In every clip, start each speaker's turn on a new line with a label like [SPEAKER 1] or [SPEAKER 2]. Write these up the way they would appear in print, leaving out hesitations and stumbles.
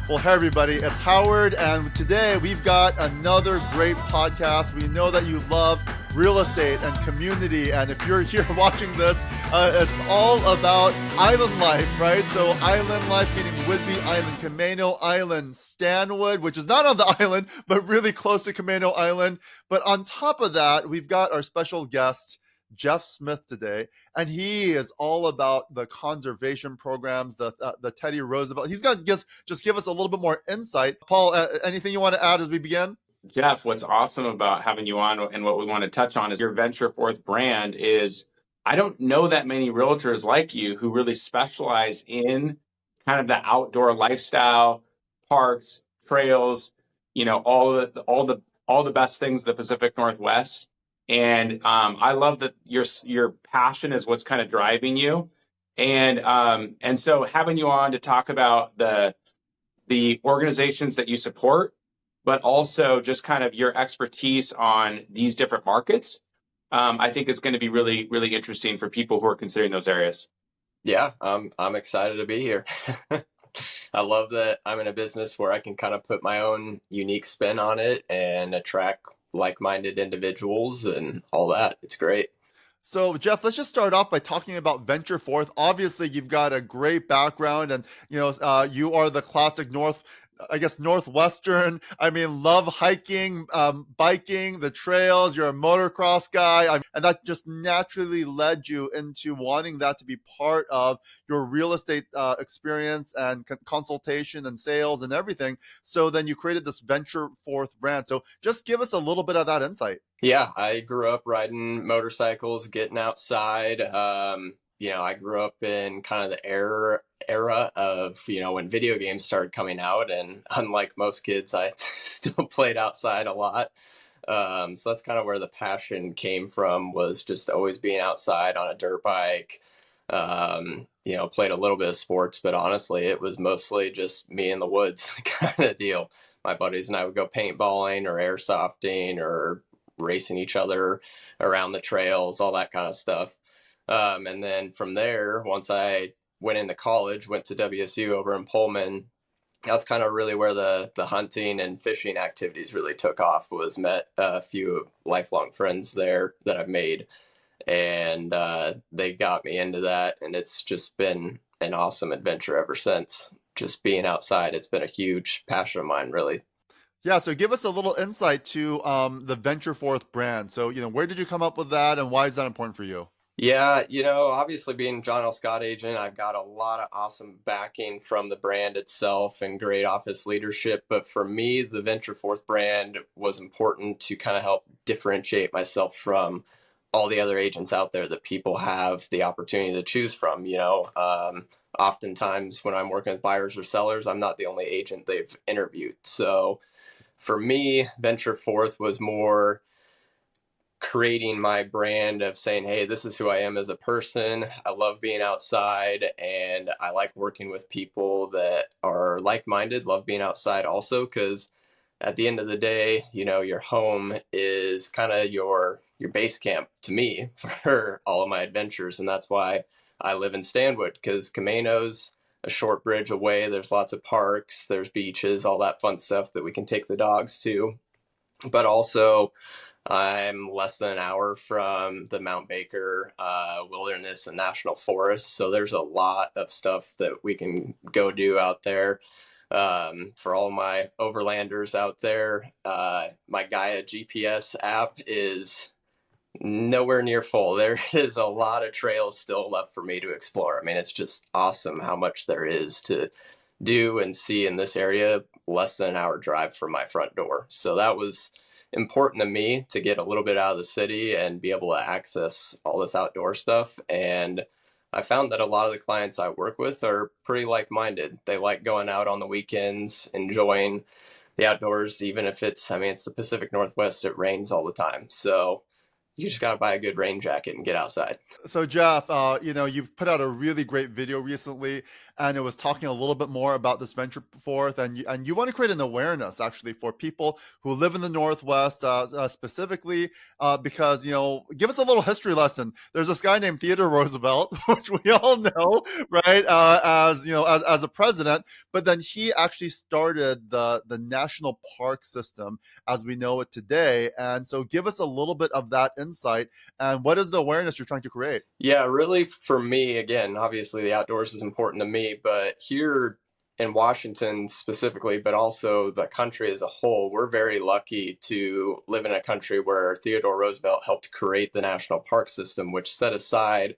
[SPEAKER 1] Well, hey, everybody, it's Howard, and today we've got another great podcast. We know that you love real estate and community, and if you're here watching this, it's all about island life, right? So island life, meaning Whidbey Island, Camano Island, Stanwood, which is not on the island, but really close to Camano Island. But on top of that, we've got our special guest, Jeff Smith, today, and he is all about the conservation programs, the Teddy Roosevelt. He's going to just give us a little bit more insight. Paul, anything you want to add as we begin?
[SPEAKER 2] Jeff, what's awesome about having you on and what we want to touch on is your Ventureforth brand is I don't know that many realtors like you who really specialize in kind of the outdoor lifestyle, parks, trails, all the best things of the Pacific Northwest. And I love that your passion is what's kind of driving you. And so having you on to talk about the organizations that you support, but also just kind of your expertise on these different markets, I think is going to be really, really interesting for people who are considering those areas.
[SPEAKER 3] Yeah, I'm excited to be here. I love that I'm in a business where I can kind of put my own unique spin on it and attract like-minded individuals and all that. It's great.
[SPEAKER 1] So, Jeff, let's just start off by talking about Ventureforth. Obviously, you've got a great background, and you are the classic Northwestern. Love hiking, biking, the trails. You're a motocross guy, and that just naturally led you into wanting that to be part of your real estate experience and consultation and sales and everything. So then you created this Ventureforth brand. So just give us a little bit of that insight.
[SPEAKER 3] Yeah, I grew up riding motorcycles, getting outside. I grew up in kind of the era of, when video games started coming out. And unlike most kids, I still played outside a lot. So that's kind of where the passion came from, was just always being outside on a dirt bike. Played a little bit of sports, but honestly, it was mostly just me in the woods kind of deal. My buddies and I would go paintballing or airsofting or racing each other around the trails, all that kind of stuff. And then from there, once I went into college, went to WSU over in Pullman, that's kind of really where the hunting and fishing activities really took off. Was met a few lifelong friends there that I've made, and they got me into that. And it's just been an awesome adventure ever since. Just being outside, it's been a huge passion of mine, really.
[SPEAKER 1] Yeah, so give us a little insight to the Ventureforth brand. So, where did you come up with that, and why is that important for you?
[SPEAKER 3] Yeah, obviously being John L. Scott agent, I've got a lot of awesome backing from the brand itself and great office leadership. But for me, the Ventureforth brand was important to kind of help differentiate myself from all the other agents out there that people have the opportunity to choose from. Oftentimes when I'm working with buyers or sellers, I'm not the only agent they've interviewed. So for me, Ventureforth was more creating my brand of saying, hey, this is who I am as a person. I love being outside, and I like working with people that are like-minded, love being outside also, because at the end of the day, your home is kind of your base camp to me for all of my adventures. And that's why I live in Stanwood, because Camano's a short bridge away. There's lots of parks, there's beaches, all that fun stuff that we can take the dogs to. But also, I'm less than an hour from the Mount Baker Wilderness and National Forest. So there's a lot of stuff that we can go do out there. For all my overlanders out there, my Gaia GPS app is nowhere near full. There is a lot of trails still left for me to explore. It's just awesome how much there is to do and see in this area, less than an hour drive from my front door. So that was important to me, to get a little bit out of the city and be able to access all this outdoor stuff. And I found that a lot of the clients I work with are pretty like-minded. They like going out on the weekends, enjoying the outdoors, even if it's the Pacific Northwest, it rains all the time. So you just got to buy a good rain jacket and get outside.
[SPEAKER 1] So, Jeff, you put out a really great video recently, and it was talking a little bit more about this Ventureforth, and you want to create an awareness actually for people who live in the Northwest, specifically, because give us a little history lesson. There's this guy named Theodore Roosevelt, which we all know, right? As a president, but then he actually started the national park system as we know it today. And so, give us a little bit of that insight. And what is the awareness you're trying to create?
[SPEAKER 3] Yeah, really, for me, again, obviously the outdoors is important to me, but here in Washington specifically, but also the country as a whole, we're very lucky to live in a country where Theodore Roosevelt helped create the national park system, which set aside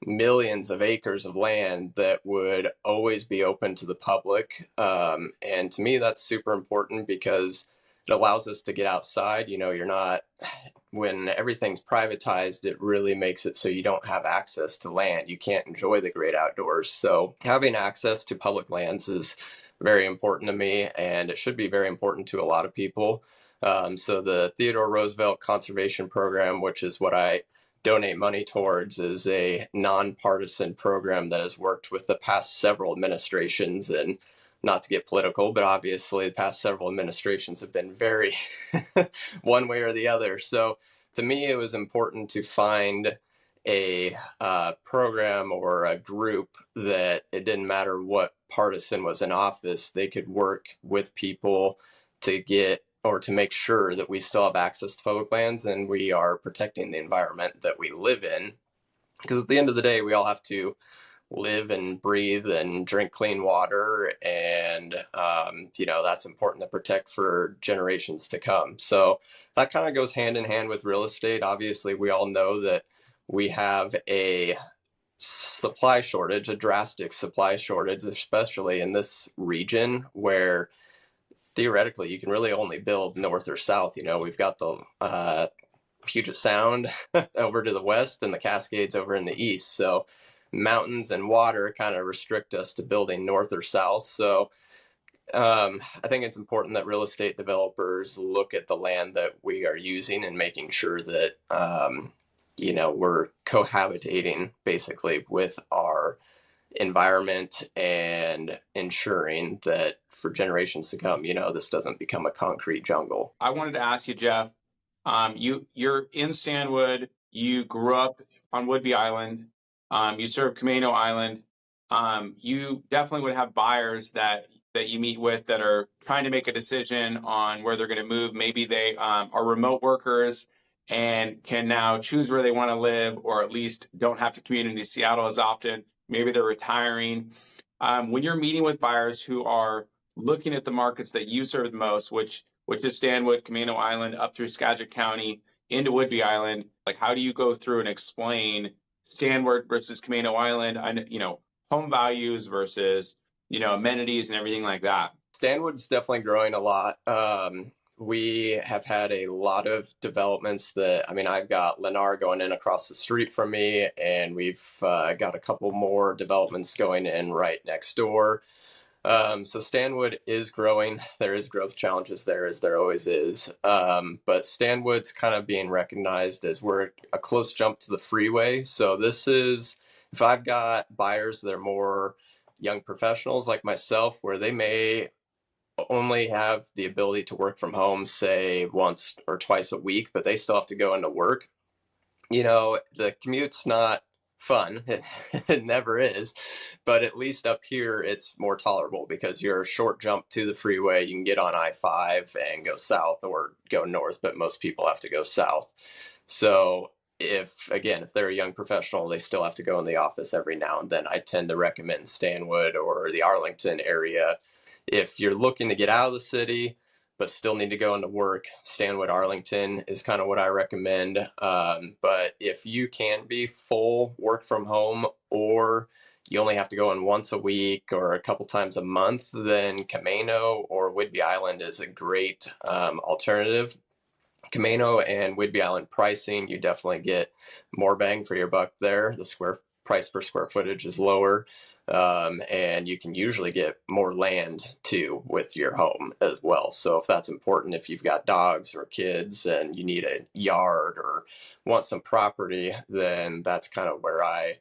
[SPEAKER 3] millions of acres of land that would always be open to the public. And to me, that's super important because it allows us to get outside. You're not, when everything's privatized, it really makes it so you don't have access to land. You can't enjoy the great outdoors. So having access to public lands is very important to me, and it should be very important to a lot of people. So the Theodore Roosevelt Conservation Program, which is what I donate money towards, is a nonpartisan program that has worked with the past several administrations. And not to get political, but obviously the past several administrations have been very one way or the other. So to me, it was important to find a program or a group that it didn't matter what partisan was in office, they could work with people to get or to make sure that we still have access to public lands and we are protecting the environment that we live in. Because at the end of the day, we all have to live and breathe and drink clean water. And, that's important to protect for generations to come. So that kind of goes hand in hand with real estate. Obviously, we all know that we have a supply shortage, a drastic supply shortage, especially in this region where theoretically you can really only build north or south. We've got the Puget Sound over to the west and the Cascades over in the east. So mountains and water kind of restrict us to building north or south. So I think it's important that real estate developers look at the land that we are using and making sure that, we're cohabitating basically with our environment and ensuring that for generations to come, this doesn't become a concrete jungle.
[SPEAKER 2] I wanted to ask you, Jeff, you're in Stanwood, you grew up on Whidbey Island, you serve Camano Island. You definitely would have buyers that you meet with that are trying to make a decision on where they're going to move. Maybe they are remote workers and can now choose where they want to live, or at least don't have to commute into Seattle as often. Maybe they're retiring. When you're meeting with buyers who are looking at the markets that you serve the most, which is Stanwood, Camano Island, up through Skagit County, into Whidbey Island, like how do you go through and explain Stanwood versus Camano Island, home values versus, amenities and everything like that?
[SPEAKER 3] Stanwood's definitely growing a lot. We have had a lot of developments I've got Lennar going in across the street from me, and we've got a couple more developments going in right next door. So Stanwood is growing. There is growth challenges there, as there always is. But Stanwood's kind of being recognized as we're a close jump to the freeway. So this is, if I've got buyers that are more young professionals like myself, where they may only have the ability to work from home, say once or twice a week, but they still have to go into work. The commute's not fun. It never is. But at least up here, it's more tolerable because you're a short jump to the freeway. You can get on I-5 and go south or go north, but most people have to go south. So if they're a young professional, they still have to go in the office every now and then. I tend to recommend Stanwood or the Arlington area. If you're looking to get out of the city, but still need to go into work, Stanwood, Arlington is kind of what I recommend. But if you can be full work from home, or you only have to go in once a week or a couple times a month, then Camano or Whidbey Island is a great alternative. Camano and Whidbey Island pricing, you definitely get more bang for your buck there. The price per square footage is lower. And you can usually get more land too with your home as well. So if that's important, if you've got dogs or kids and you need a yard or want some property, then that's kind of where I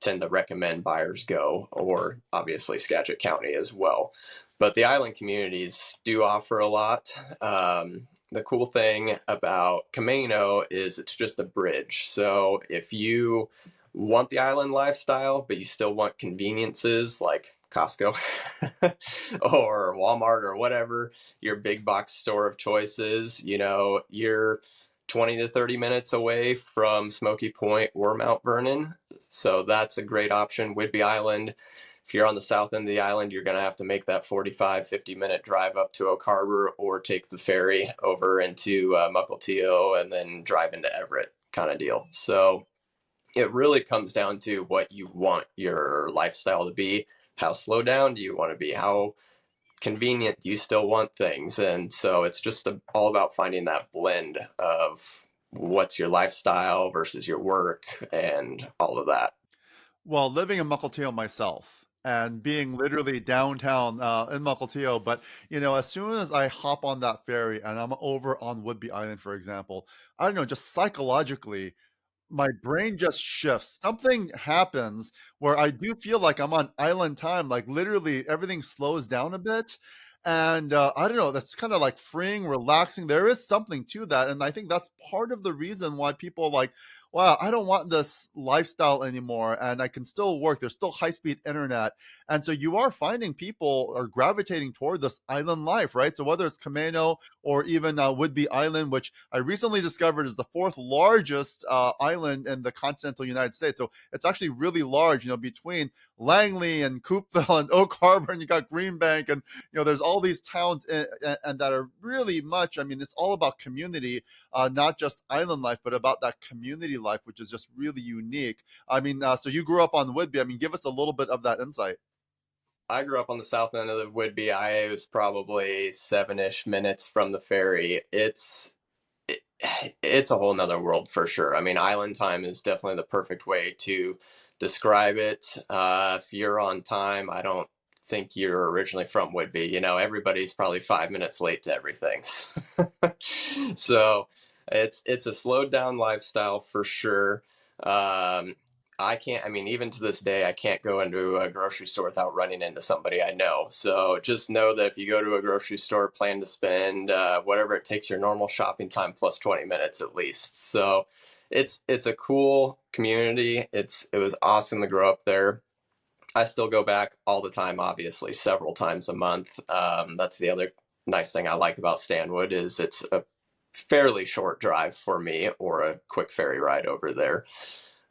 [SPEAKER 3] tend to recommend buyers go, or obviously Skagit County as well. But the island communities do offer a lot. The cool thing about Camano is it's just a bridge. So if you want the island lifestyle, but you still want conveniences like Costco or Walmart or whatever, your big box store of choices, you're 20 to 30 minutes away from Smoky Point or Mount Vernon. So that's a great option. Whidbey Island, if you're on the south end of the island, you're going to have to make that 45, 50-minute drive up to Oak Harbor or take the ferry over into Mukilteo and then drive into Everett kind of deal. So it really comes down to what you want your lifestyle to be. How slow down do you want to be? How convenient do you still want things? And so it's just all about finding that blend of what's your lifestyle versus your work and all of that.
[SPEAKER 1] Well, living in Mukilteo myself and being literally downtown in Mukilteo, but as soon as I hop on that ferry and I'm over on Whidbey Island, for example, I don't know, just psychologically, my brain just shifts. Something happens where I do feel like I'm on island time. Like literally everything slows down a bit. And I don't know, that's kind of like freeing, relaxing. There is something to that. And I think that's part of the reason why people are like, wow, I don't want this lifestyle anymore. And I can still work. There's still high speed internet. And so you are finding people are gravitating toward this island life, right? So whether it's Camano or even Whidbey Island, which I recently discovered is the fourth largest island in the continental United States. So it's actually really large, between Langley and Coopville and Oak Harbor, and you got Greenbank, and there's all these towns and that are really much. I mean, it's all about community, not just island life, but about that community life, which is just really unique. I mean, so you grew up on Whidbey. I mean, give us a little bit of that insight.
[SPEAKER 3] I grew up on the south end of the Whidbey. I was probably 7-ish minutes from the ferry. It's a whole nother world for sure. I mean, island time is definitely the perfect way to describe it. If you're on time, I don't think you're originally from Whidbey. Everybody's probably 5 minutes late to everything. So it's a slowed down lifestyle for sure. Even to this day, I can't go into a grocery store without running into somebody I know. So just know that if you go to a grocery store, plan to spend whatever it takes your normal shopping time plus 20 minutes at least. So it's a cool community. It was awesome to grow up there. I still go back all the time, obviously, several times a month. That's the other nice thing I like about Stanwood is it's a fairly short drive for me or a quick ferry ride over there.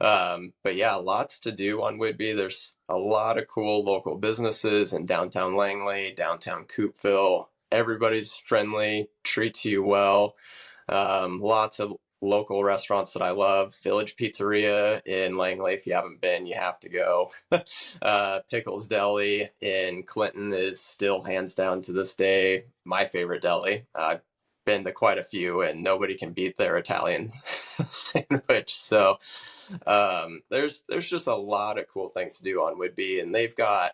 [SPEAKER 3] But yeah, lots to do on Whidbey. There's a lot of cool local businesses in downtown Langley, downtown Coopville. Everybody's friendly, treats you well. Lots of local restaurants that I love. Village Pizzeria in Langley. If you haven't been, you have to go. Pickles Deli in Clinton is still hands down to this day my favorite deli. I've been to quite a few and nobody can beat their Italian sandwich. So there's just a lot of cool things to do on Whidbey, and they've got,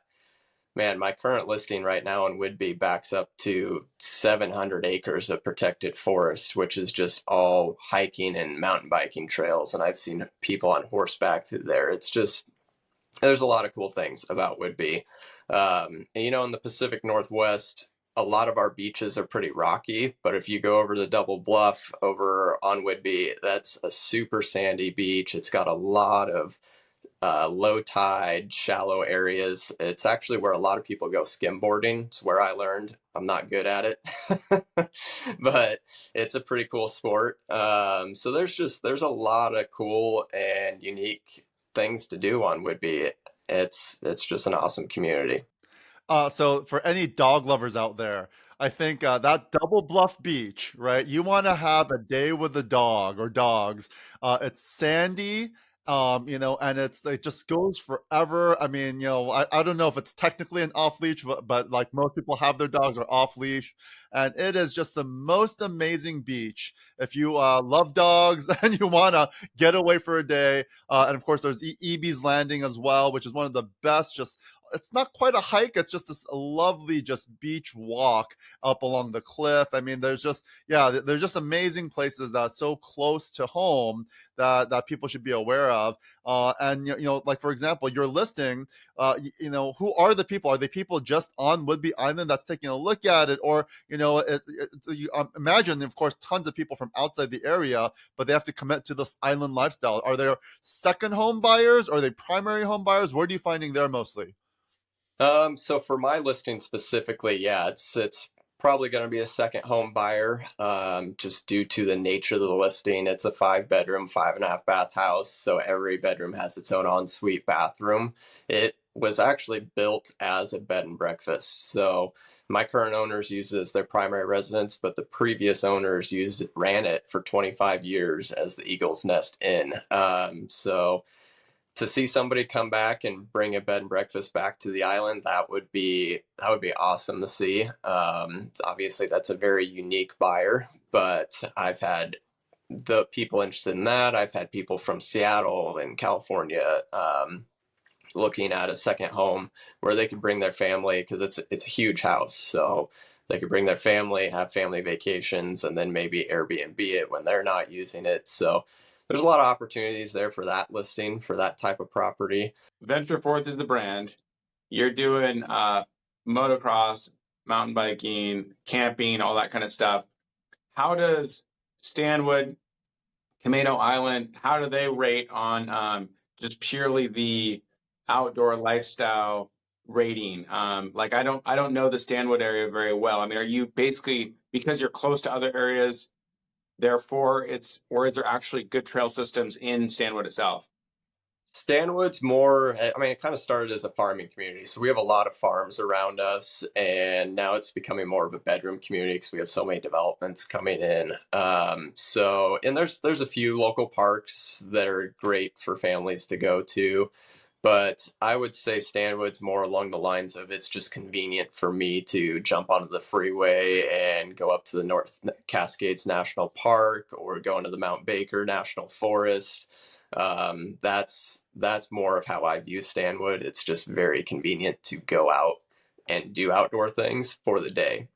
[SPEAKER 3] man, my current listing right now on Whidbey backs up to 700 acres of protected forest, which is just all hiking and mountain biking trails. And I've seen people on horseback through there. It's just, there's a lot of cool things about Whidbey. And in the Pacific Northwest, a lot of our beaches are pretty rocky, but if you go over to Double Bluff over on Whidbey, that's a super sandy beach. It's got a lot of low tide, shallow areas. It's actually where a lot of people go skimboarding. It's where I learned. I'm not good at it, but it's a pretty cool sport. So there's a lot of cool and unique things to do on Whidbey. It's just an awesome community.
[SPEAKER 1] So for any dog lovers out there, I think that Double Bluff Beach, right? You want to have a day with the dog or dogs. It's sandy, and it just goes forever. I mean, I don't know if it's technically an off leash, but like most people have their dogs are off leash, and it is just the most amazing beach. If you love dogs and you want to get away for a day, and of course there's EB's Landing as well, which is one of the best, just it's not quite a hike. It's just this lovely just beach walk up along the cliff. I mean, there's just amazing places that are so close to home that people should be aware of. And like for example, your listing, who are the people? Are they people just on Whidbey Island that's taking a look at it, or you imagine, of course, tons of people from outside the area, but they have to commit to this island lifestyle. Are there second home buyers? Are they primary home buyers? Where are you finding there mostly?
[SPEAKER 3] So for my listing specifically, yeah, it's probably going to be a second home buyer, just due to the nature of the listing. It's a 5-bedroom, 5.5 bath house, so every bedroom has its own ensuite bathroom. It was actually built as a bed and breakfast, so my current owners use it as their primary residence, but the previous owners ran it for 25 years as the Eagle's Nest Inn. So to see somebody come back and bring a bed and breakfast back to the island, that would be awesome to see. Obviously, that's a very unique buyer, but I've had the people interested in that. I've had people from Seattle and California looking at a second home where they could bring their family, because it's a huge house, so they could bring their family, have family vacations, and then maybe Airbnb it when they're not using it. So there's a lot of opportunities there for that listing, for that type of property.
[SPEAKER 2] Ventureforth is the brand. You're doing motocross, mountain biking, camping, all that kind of stuff. How does Stanwood, Camano Island, how do they rate on just purely the outdoor lifestyle rating? Like I don't know the Stanwood area very well. I mean, are you basically, because you're close to other areas, therefore or is there actually good trail systems in Stanwood itself?
[SPEAKER 3] Stanwood's more, I mean, it kind of started as a farming community. So we have a lot of farms around us, and now it's becoming more of a bedroom community because we have so many developments coming in. And there's a few local parks that are great for families to go to. But I would say Stanwood's more along the lines of, it's just convenient for me to jump onto the freeway and go up to the North Cascades National Park or go into the Mount Baker National Forest. That's more of how I view Stanwood. It's just very convenient to go out and do outdoor things for the day.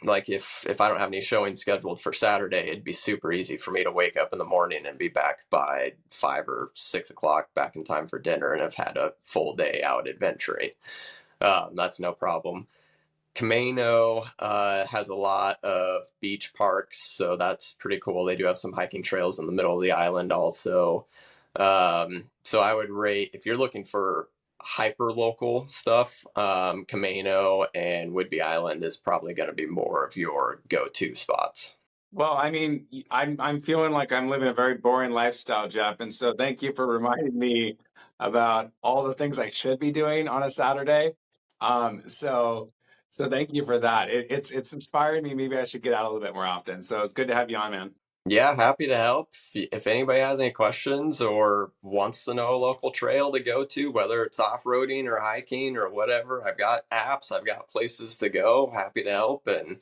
[SPEAKER 3] Like if I don't have any showing scheduled for Saturday, it'd be super easy for me to wake up in the morning and be back by 5 or 6 o'clock, back in time for dinner, and have had a full day out adventuring. That's no problem. Camano has a lot of beach parks, so that's pretty cool. They do have some hiking trails in the middle of the island also. So I would rate, if you're looking for hyper local stuff, Camano and Whidbey Island is probably going to be more of your go-to spots.
[SPEAKER 2] Well, I mean, I'm feeling like I'm living a very boring lifestyle, Jeff, and so thank you for reminding me about all the things I should be doing on a Saturday. So thank you for that. It's inspiring me. Maybe I should get out a little bit more often. So it's good to have you on, man.
[SPEAKER 3] Yeah, happy to help. If anybody has any questions or wants to know a local trail to go to, whether it's off-roading or hiking or whatever, I've got apps, I've got places to go. Happy to help, and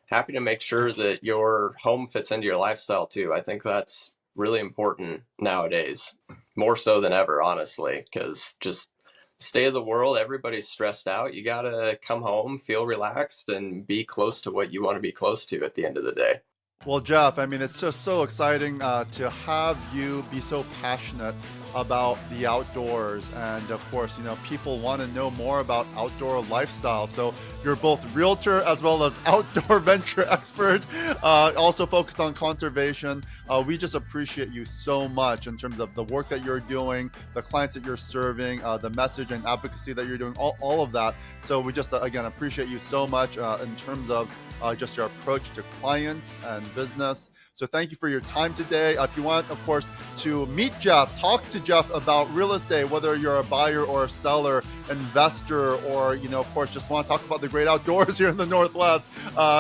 [SPEAKER 3] happy to make sure that your home fits into your lifestyle too. I think that's really important nowadays, more so than ever, honestly, because just state of the world, everybody's stressed out. You got to come home, feel relaxed, and be close to what you want to be close to at the end of the day.
[SPEAKER 1] Well, Jeff, I mean, it's just so exciting to have you be so passionate about the outdoors. And of course, people want to know more about outdoor lifestyle. So you're both realtor as well as outdoor venture expert, also focused on conservation. We just appreciate you so much in terms of the work that you're doing, the clients that you're serving, the message and advocacy that you're doing, all of that. So we just, again, appreciate you so much in terms of just your approach to clients and business. So thank you for your time today. If you want, of course, to meet Jeff, talk to Jeff about real estate, whether you're a buyer or a seller, investor, or, of course, just want to talk about the great outdoors here in the Northwest,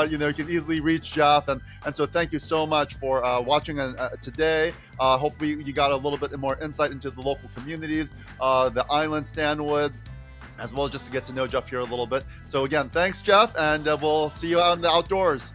[SPEAKER 1] you can easily reach Jeff. And so thank you so much for watching today. Hopefully you got a little bit more insight into the local communities, the island, Stanwood, as well, just to get to know Jeff here a little bit. So again, thanks, Jeff, and we'll see you out in the outdoors.